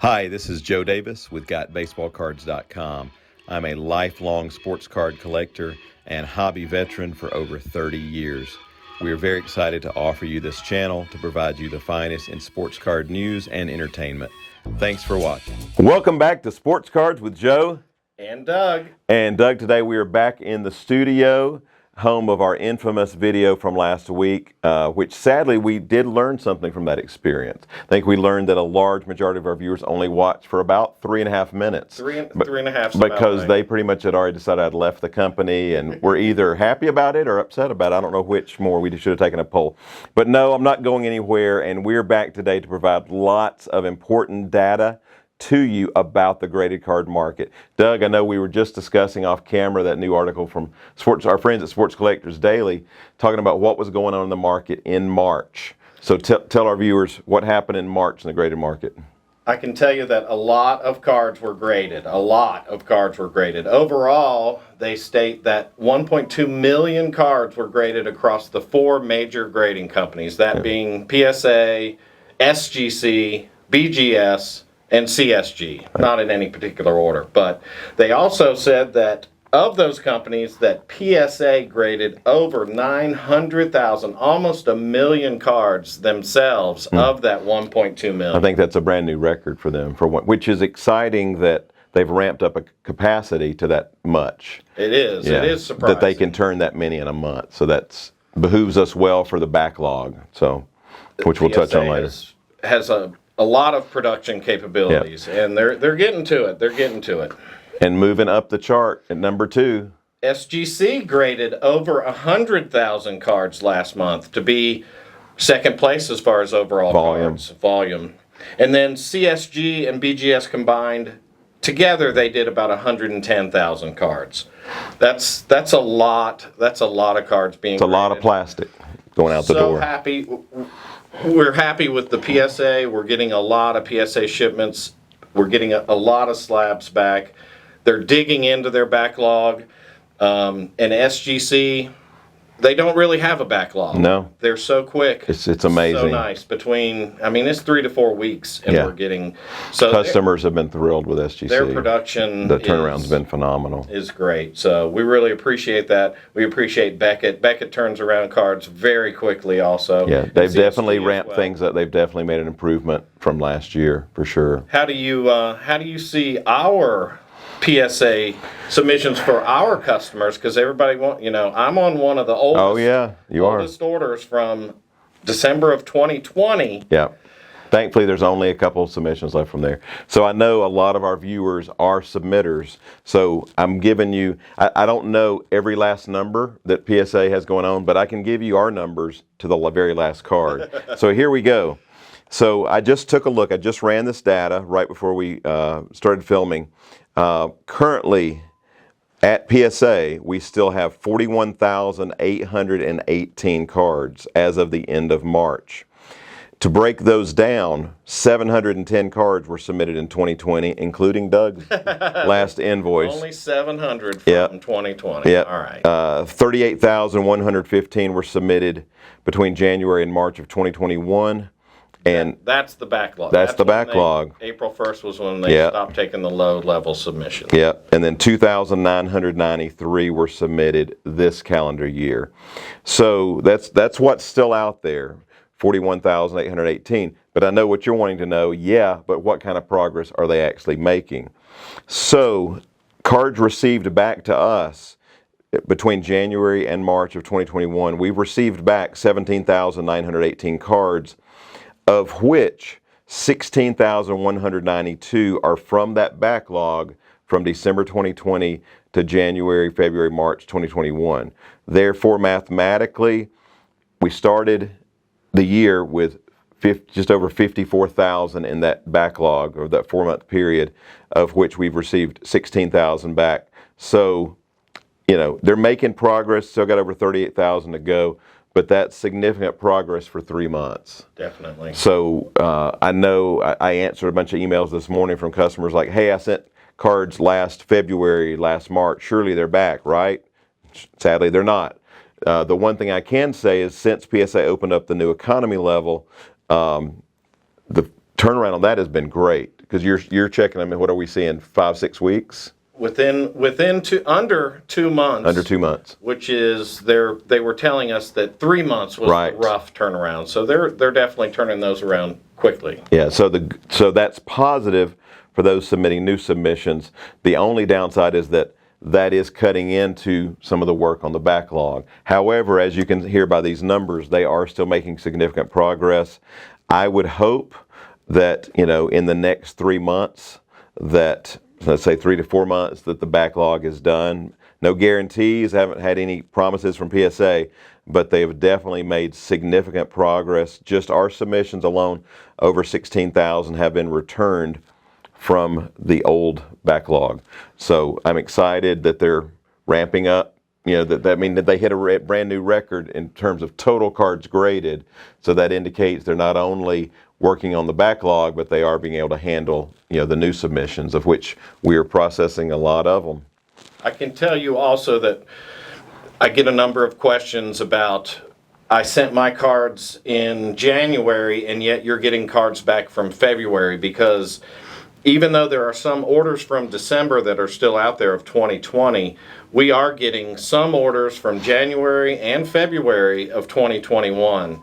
Hi, this is Joe Davis with GotBaseballCards.com. I'm a lifelong sports card collector and hobby veteran for over 30 years. We are very excited to offer you this channel to provide you the finest in sports card news and entertainment. Thanks for watching. Welcome back to Sports Cards with Joe and Doug. And Doug, today we are back in the studio, home of our infamous video from last week, which sadly we did learn something from that experience. I think we learned that a large majority of our viewers only watched for about 3.5 minutes. Three and a half. Because they pretty much had already decided I'd left the company and were either happy about it or upset about it. I don't know which more. We should have taken a poll. But no, I'm not going anywhere, and we're back today to provide lots of important data to you about the graded card market. Doug, I know we were just discussing off camera that new article from our friends at Sports Collectors Daily, talking about what was going on in the market in March. So tell our viewers what happened in March in the graded market. I can tell you that a lot of cards were graded. Overall, they state that 1.2 million cards were graded across the 4 major grading companies, that being PSA, SGC, BGS, and CSG, not in any particular order. But they also said that of those companies, that PSA graded over 900,000, almost 1 million cards themselves of that 1.2 million. I think that's a brand new record for them, which is exciting that they've ramped up a capacity to that much. It is. Yeah, it is surprising. that they can turn that many in a month. So that behooves us well for the backlog, so which we'll touch on later. Has a lot of production capabilities, and they're getting to it. And moving up the chart at number 2, SGC graded over 100,000 cards last month to be second place as far as overall volume. And then CSG and BGS combined together, they did about 110,000 cards. That's a lot. That's a lot of cards being. It's a lot of plastic going out the door. So happy. We're happy with the PSA. We're getting a lot of PSA shipments. We're getting a lot of slabs back. They're digging into their backlog. And SGC, they don't really have a backlog. No. They're so quick. It's amazing. So nice. It's 3 to 4 weeks, and we're getting. So customers have been thrilled with SGC. Their production, the turnaround's been phenomenal. Is great. So we really appreciate that. We appreciate Beckett. Beckett turns around cards very quickly. Also, yeah, they've definitely ramped things up. They've definitely made an improvement from last year for sure. How do you see our PSA submissions for our customers? Because everybody I'm on one of the oldest. Oh yeah, oldest orders from December of 2020. Yeah. Thankfully, there's only a couple of submissions left from there. So I know a lot of our viewers are submitters. So I'm giving you, I don't know every last number that PSA has going on, but I can give you our numbers to the very last card. So here we go. So I just took a look. I just ran this data right before we started filming. Currently, at PSA, we still have 41,818 cards as of the end of March. To break those down, 710 cards were submitted in 2020, including Doug's last invoice. Only 700 from 2020. Yep. All right. 38,115 were submitted between January and March of 2021. And that's the backlog. That's the backlog. April 1st was when they stopped taking the low-level submissions. Yep. And then 2,993 were submitted this calendar year. So that's what's still out there, 41,818. But I know what you're wanting to know. Yeah, but what kind of progress are they actually making? So cards received back to us between January and March of 2021, we've received back 17,918 cards, of which 16,192 are from that backlog from December 2020 to January, February, March 2021. Therefore, mathematically, we started the year with just over 54,000 in that backlog, or that 4-month period, of which we've received 16,000 back. So, they're making progress, still got over 38,000 to go. But that's significant progress for 3 months. Definitely. So I know I answered a bunch of emails this morning from customers like, hey, I sent cards last February, last March. Surely they're back, right? Sadly, they're not. The one thing I can say is since PSA opened up the new economy level, the turnaround on that has been great. because you're checking them, what are we seeing, 5-6 weeks? Within under 2 months. Under 2 months. Which is they were telling us that 3 months was Right. the rough turnaround. So they're definitely turning those around quickly. Yeah, so that's positive for those submitting new submissions. The only downside is that is cutting into some of the work on the backlog. However, as you can hear by these numbers, they are still making significant progress. I would hope that, in the next 3 months, that, let's say 3 to 4 months, that the backlog is done. No guarantees, haven't had any promises from PSA, but they have definitely made significant progress. Just our submissions alone, over 16,000 have been returned from the old backlog. So I'm excited that they're ramping up. That means that they hit a brand new record in terms of total cards graded. So that indicates they're not only working on the backlog, but they are being able to handle, the new submissions, of which we are processing a lot of them. I can tell you also that I get a number of questions about, I sent my cards in January and yet you're getting cards back from February, because even though there are some orders from December that are still out there of 2020, we are getting some orders from January and February of 2021.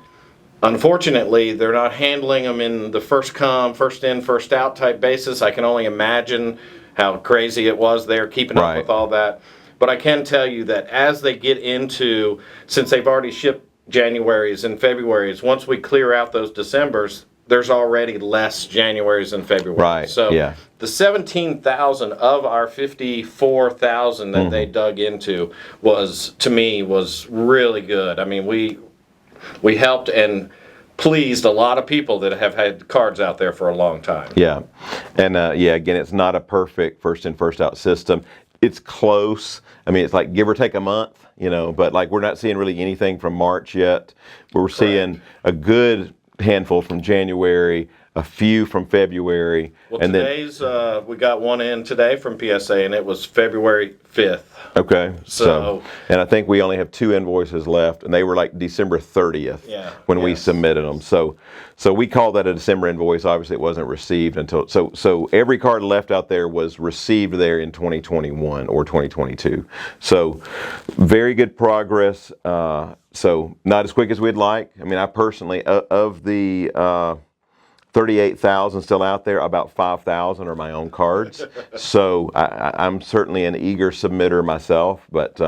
Unfortunately, they're not handling them in the first come, first in, first out type basis. I can only imagine how crazy it was there keeping up with all that. But I can tell you that as they get into, since they've already shipped Januaries and Februaries, once we clear out those Decembers, there's already less Januaries and Februaries. Right. So yeah. The 17,000 of our 54,000 that they dug into was really good. I mean, we helped and pleased a lot of people that have had cards out there for a long time. Yeah. And again, it's not a perfect first in, first out system. It's close. I mean, it's like give or take a month, but like we're not seeing really anything from March yet. We're seeing a good handful from January, a few from February. Well, and today's, we got one in today from PSA, and it was February 5th. Okay. So, and I think we only have 2 invoices left, and they were like December 30th when we submitted them. So we call that a December invoice. Obviously, it wasn't received until, so every card left out there was received there in 2021 or 2022. So very good progress. So not as quick as we'd like. I mean, I personally, of the 38,000 still out there, about 5,000 are my own cards. So I'm certainly an eager submitter myself, but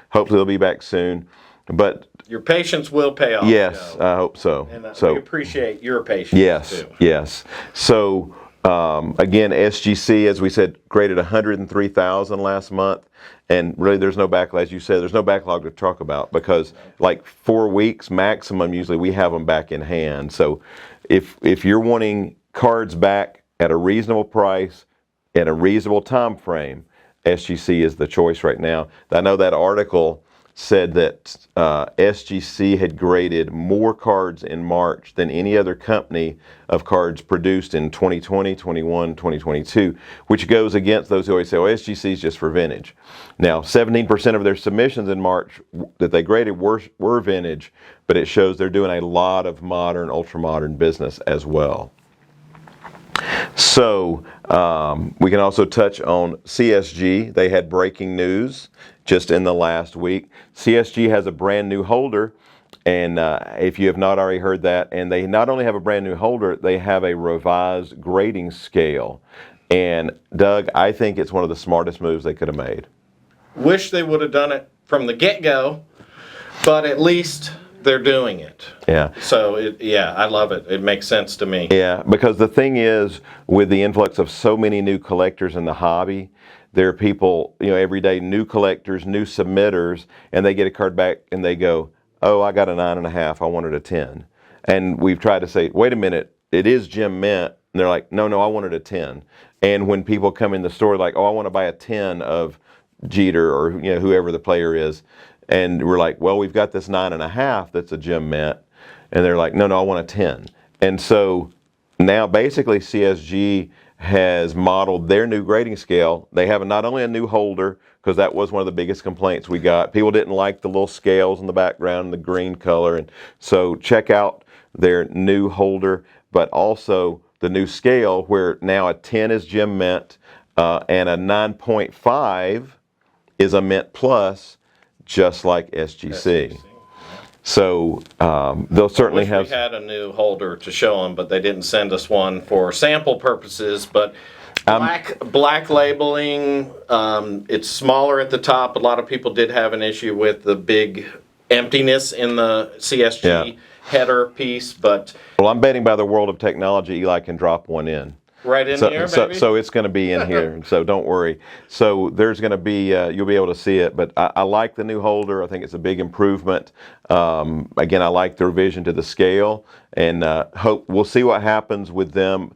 hopefully they'll be back soon. But your patience will pay off. Yes, I hope so. And so we appreciate your patience too. Yes. So again, SGC, as we said, graded 103,000 last month. And really, there's no backlog, as you said, there's no backlog to talk about, because like 4 weeks maximum, usually we have them back in hand. So if you're wanting cards back at a reasonable price, in a reasonable time frame, SGC is the choice right now. I know that article said that SGC had graded more cards in March than any other company of cards produced in 2020, 21, 2022, which goes against those who always say, oh, SGC is just for vintage. Now, 17% of their submissions in March that they graded were vintage, but it shows they're doing a lot of modern, ultra-modern business as well. So we can also touch on CSG. They had breaking news just in the last week. CSG has a brand new holder, and if you have not already heard that, and they not only have a brand new holder, they have a revised grading scale. And Doug, I think it's one of the smartest moves they could have made. Wish they would have done it from the get-go, but at least they're doing it. Yeah. So, I love it. It makes sense to me. Yeah, because the thing is, with the influx of so many new collectors in the hobby, there are people, every day, new collectors, new submitters, and they get a card back and they go, oh, I got a 9.5, I wanted a 10. And we've tried to say, wait a minute, it is Gem Mint. And they're like, no, I wanted a 10. And when people come in the store like, oh, I want to buy a 10 of Jeter or whoever the player is, and we're like, well, we've got this 9.5 that's a Gem Mint, and they're like, no, I want a 10. And so now basically CSG has modeled their new grading scale. They have not only a new holder, because that was one of the biggest complaints we got. People didn't like the little scales in the background, the green color, and so check out their new holder, but also the new scale where now a 10 is Gem Mint and a 9.5 is a Mint Plus, just like SGC. So they'll certainly have. We had a new holder to show them, but they didn't send us one for sample purposes. But black labeling, it's smaller at the top. A lot of people did have an issue with the big emptiness in the CSG header piece. But well, I'm betting by the world of technology, Eli can drop one in. Right in here, baby? So it's going to be in here, so don't worry. So there's going to be, you'll be able to see it, but I like the new holder. I think it's a big improvement. Again, I like the revision to the scale, and we'll see what happens with them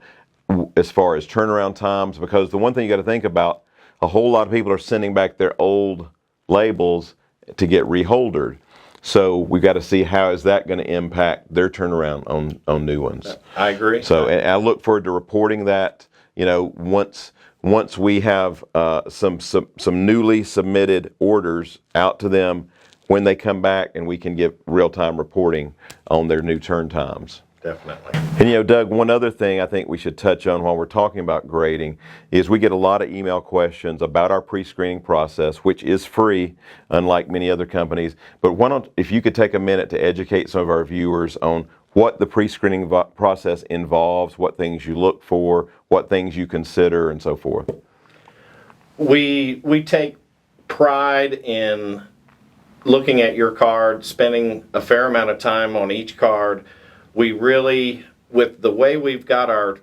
as far as turnaround times, because the one thing you got to think about, a whole lot of people are sending back their old labels to get reholdered. So we've got to see how is that going to impact their turnaround on new ones. I agree. So and I look forward to reporting that. Once we have some newly submitted orders out to them, when they come back, and we can give real-time reporting on their new turn times. Definitely. And Doug, one other thing I think we should touch on while we're talking about grading is we get a lot of email questions about our pre-screening process, which is free, unlike many other companies. But if you could take a minute to educate some of our viewers on what the pre-screening process involves, what things you look for, what things you consider, and so forth. We take pride in looking at your card, spending a fair amount of time on each card. We really, with the way we've got our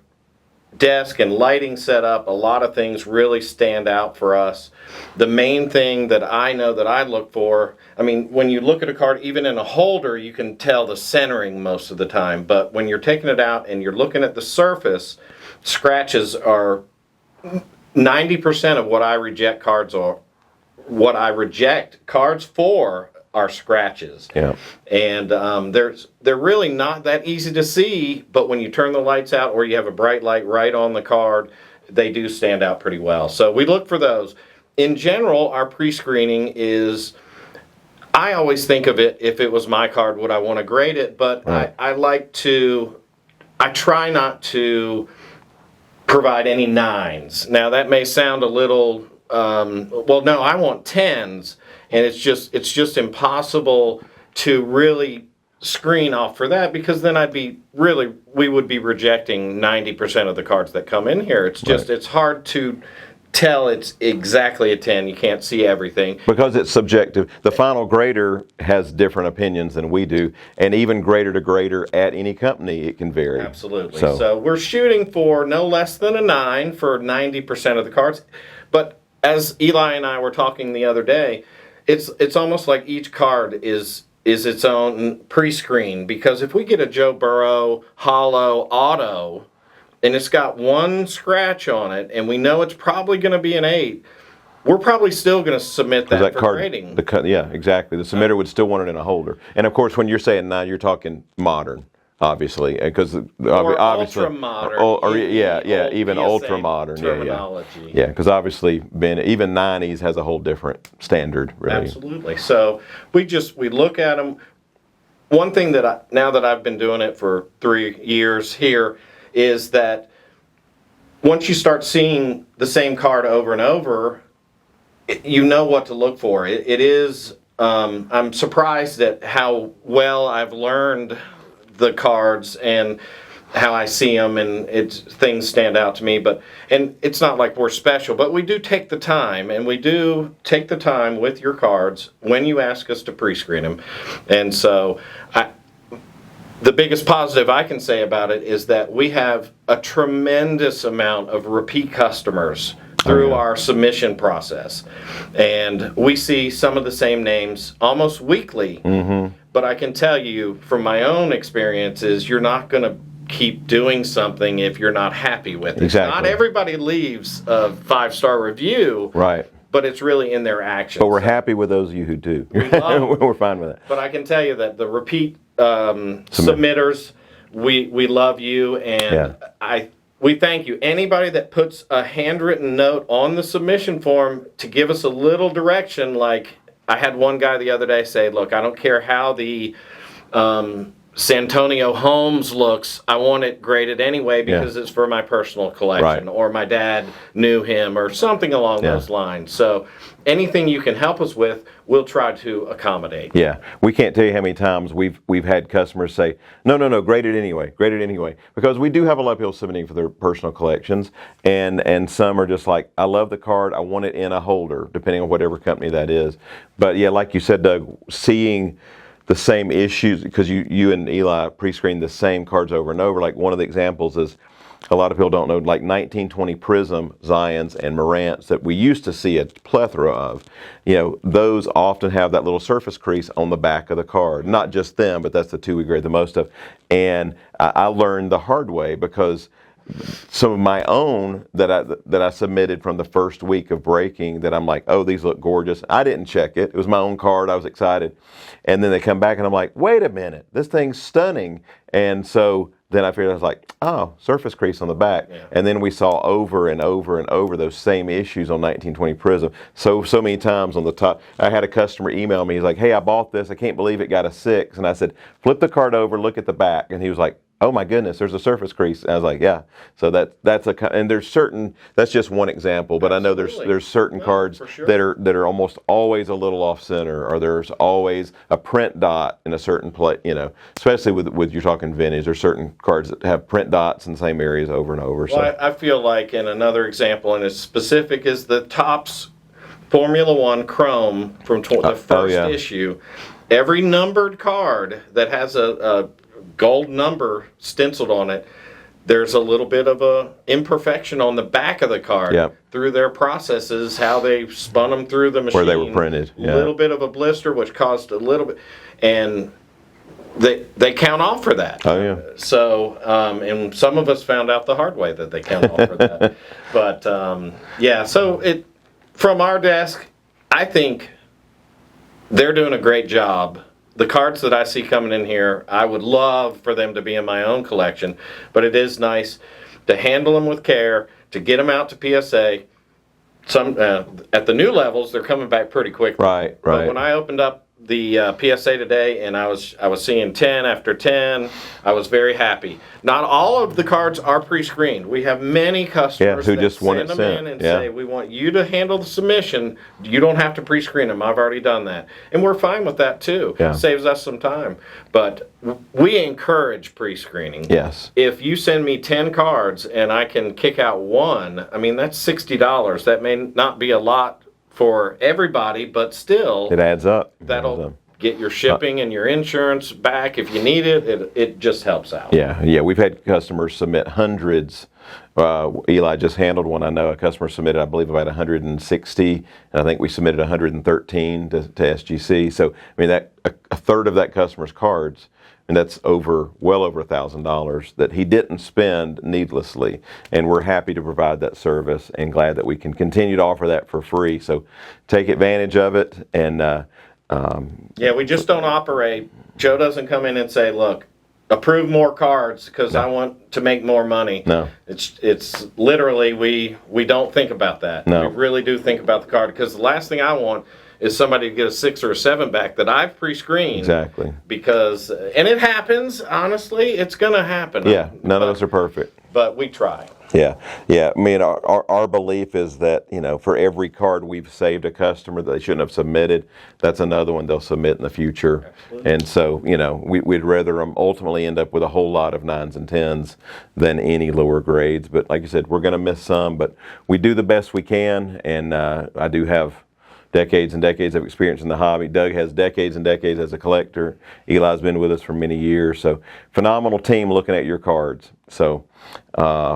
desk and lighting set up, a lot of things really stand out for us. The main thing that I know that I look for, when you look at a card, even in a holder, you can tell the centering most of the time. But when you're taking it out and you're looking at the surface, scratches are 90% of what I reject cards are. What I reject cards for are scratches. Yeah. And they're really not that easy to see, but when you turn the lights out or you have a bright light right on the card, they do stand out pretty well. So we look for those. In general, our pre-screening is, I always think of it, if it was my card, would I want to grade it? But right. I try not to provide any 9s. Now that may sound a little, no, I want 10s. And it's just impossible to really screen off for that, because then we would be rejecting 90% of the cards that come in here. It's just, It's hard to tell it's exactly a 10. You can't see everything. Because it's subjective. The final grader has different opinions than we do, and even grader to grader at any company, it can vary. Absolutely. So we're shooting for no less than a 9 for 90% of the cards. But as Eli and I were talking the other day, it's almost like each card is its own pre-screen, because if we get a Joe Burrow Hollow Auto and it's got one scratch on it and we know it's probably going to be an 8, we're probably still going to submit that for grading. Yeah, exactly. The submitter would still want it in a holder. And of course, when you're saying 9, you're talking modern. Obviously, because obviously, ultra modern, even ultra modern, terminology. Because obviously, even 90s has a whole different standard, really. Absolutely. So we look at them. One thing that now that I've been doing it for 3 years here is that once you start seeing the same card over and over, you know what to look for. It is. I'm surprised at how well I've learned the cards and how I see them, and things stand out to me. And it's not like we're special, but we do take the time, and we do take the time with your cards when you ask us to pre-screen them. And so the biggest positive I can say about it is that we have a tremendous amount of repeat customers through our submission process. And we see some of the same names almost weekly. Mm-hmm. But I can tell you from my own experiences, you're not going to keep doing something if you're not happy with it. Exactly. Not everybody leaves a 5-star rubbieu. Right. But it's really in their actions. But we're happy with those of you who do. We're fine with it. But I can tell you that the repeat submitters, we love you, and we thank you. Anybody that puts a handwritten note on the submission form to give us a little direction, like I had one guy the other day say, look, I don't care how the Santonio Holmes looks, I want it graded anyway because it's for my personal collection, or my dad knew him, or something along those lines. So anything you can help us with, we'll try to accommodate. Yeah, we can't tell you how many times we've had customers say, no, grade it anyway, because we do have a lot of people submitting for their personal collections, and some are just like, I love the card, I want it in a holder, depending on whatever company that is. But yeah, like you said, Doug, seeing the same issues, because you and Eli pre-screen the same cards over and over. Like one of the examples is, a lot of people don't know, like 1920 Prism Zions and Morants that we used to see a plethora of. Those often have that little surface crease on the back of the card. Not just them, but that's the two we grade the most of. And I learned the hard way, because some of my own that I submitted from the first week of breaking, that I'm like, oh, these look gorgeous. I didn't check it. It was my own card. I was excited. And then they come back and I'm like, wait a minute, this thing's stunning. And so then I figured, I was like, oh, surface crease on the back. Yeah. And then we saw over and over and over those same issues on 1920 Prism. So many times on the top. I had a customer email me. He's like, hey, I bought this. I can't believe it got a 6. And I said, flip the card over, look at the back. And he was like, oh my goodness, there's a surface crease. And I was like, yeah. So that's and there's certain, that's just one example, but absolutely. I know there's certain cards sure. that are almost always a little off center, or there's always a print dot in a certain place, especially with you're talking vintage. There's certain cards that have print dots in the same areas over and over. Well, so I feel like, in another example, and as specific as the Topps Formula One Chrome from the first issue, every numbered card that has a gold number stenciled on it, there's a little bit of a imperfection on the back of the card through their processes, how they spun them through the machine. Where they were printed. A little bit of a blister, which caused a little bit, and they count off for that. Oh, yeah. So, and some of us found out the hard way that they count off for that. But, so from our desk, I think they're doing a great job. The cards that I see coming in here, I would love for them to be in my own collection, but it is nice to handle them with care, to get them out to PSA. Some at the new levels, they're coming back pretty quickly. Right. But when I opened up the PSA today, and I was seeing 10 after 10, I was very happy. Not all of the cards are pre-screened. We have many customers who that just want send it them sent. in and say, we want you to handle the submission. You don't have to pre-screen them. I've already done that. And we're fine with that too. Yeah. It saves us some time. But we encourage pre-screening. Yes. If you send me 10 cards and I can kick out one, I mean, that's $60. That may not be a lot for everybody, but still, it adds up. That'll get your shipping and your insurance back if you need it. It just helps out. Yeah. We've had customers submit hundreds. Eli just handled one. I know a customer submitted, I believe, about 160, and I think we submitted 113 to SGC. So, I mean, that a third of that customer's cards, and that's well over $1,000 that he didn't spend needlessly. And we're happy to provide that service and glad that we can continue to offer that for free. So take advantage of it. And we just don't operate. Joe doesn't come in and say, look, approve more cards because I want to make more money. No. It's literally, we don't think about that. No. We really do think about the card, because the last thing I want is somebody to get a 6 or a 7 back that I've pre-screened. Exactly. Because, and it happens, honestly, it's going to happen. Yeah, none of us are perfect. But we try. Yeah. I mean, our belief is that, for every card we've saved a customer that they shouldn't have submitted, that's another one they'll submit in the future. Absolutely. And so, we'd rather them ultimately end up with a whole lot of 9s and 10s than any lower grades. But like you said, we're going to miss some, but we do the best we can. And I do have decades and decades of experience in the hobby. Doug has decades and decades as a collector. Eli's been with us for many years. So phenomenal team looking at your cards. So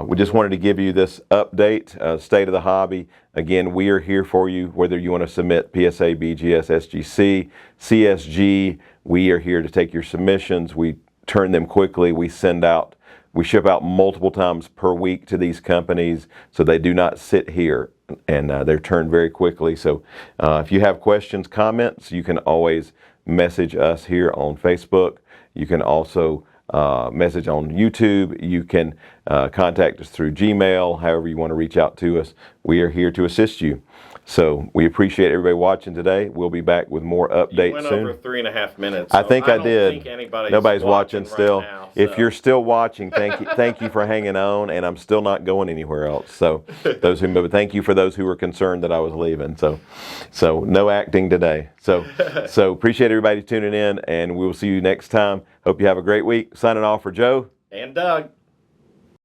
we just wanted to give you this update, state of the hobby. Again, we are here for you, whether you want to submit PSA, BGS, SGC, CSG. We are here to take your submissions. We turn them quickly. We ship out multiple times per week to these companies, so they do not sit here, and they're turned very quickly. So if you have questions, comments, you can always message us here on Facebook. You can also message on YouTube. You can contact us through Gmail, however you want to reach out to us. We are here to assist you. So we appreciate everybody watching today. We'll be back with more updates You went soon. over 3.5 minutes. I so think I don't did. think anybody's Nobody's watching right still. now, If so. you're still watching, thank you for hanging on, and I'm still not going anywhere else. So but thank you for those who were concerned that I was leaving. So no acting today. So appreciate everybody tuning in, and we will see you next time. Hope you have a great week. Signing off for Joe And Doug.